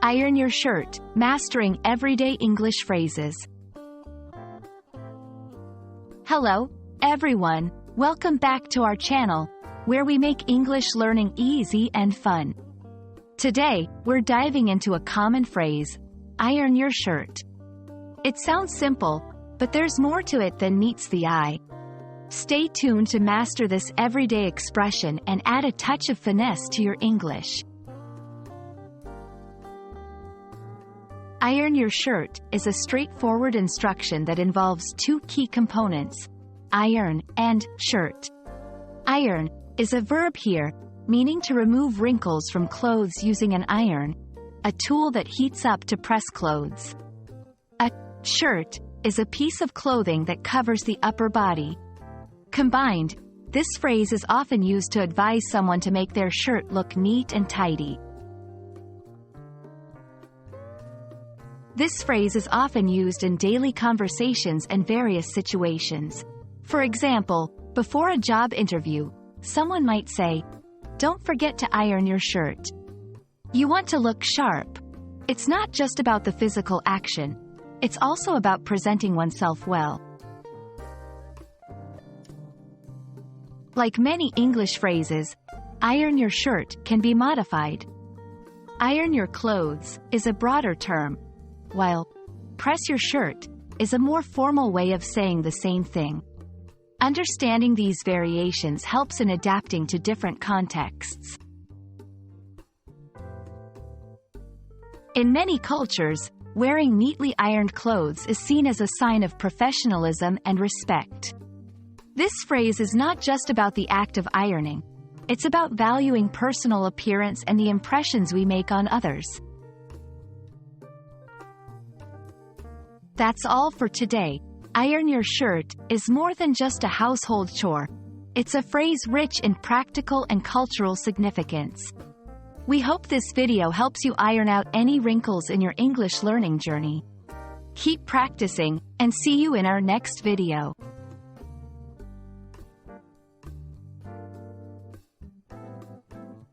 Iron your shirt, mastering everyday English phrases. Hello, everyone. Welcome back to our channel, where we make English learning easy and fun. Today, we're diving into a common phrase, iron your shirt. It sounds simple, but there's more to it than meets the eye. Stay tuned to master this everyday expression and add a touch of finesse to your English. Iron your shirt is a straightforward instruction that involves two key components, iron and shirt. Iron is a verb here, meaning to remove wrinkles from clothes using an iron, a tool that heats up to press clothes. A shirt is a piece of clothing that covers the upper body. Combined, this phrase is often used to advise someone to make their shirt look neat and tidy. This phrase is often used in daily conversations and various situations. For example, before a job interview, someone might say, "Don't forget to iron your shirt." You want to look sharp. It's not just about the physical action. It's also about presenting oneself well. Like many English phrases, iron your shirt can be modified. Iron your clothes is a broader term, while press your shirt is a more formal way of saying the same thing. Understanding these variations helps in adapting to different contexts. In many cultures, wearing neatly ironed clothes is seen as a sign of professionalism and respect. This phrase is not just about the act of ironing. It's about valuing personal appearance and the impressions we make on others. That's all for today. Iron your shirt is more than just a household chore. It's a phrase rich in practical and cultural significance. We hope this video helps you iron out any wrinkles in your English learning journey. Keep practicing, and see you in our next video.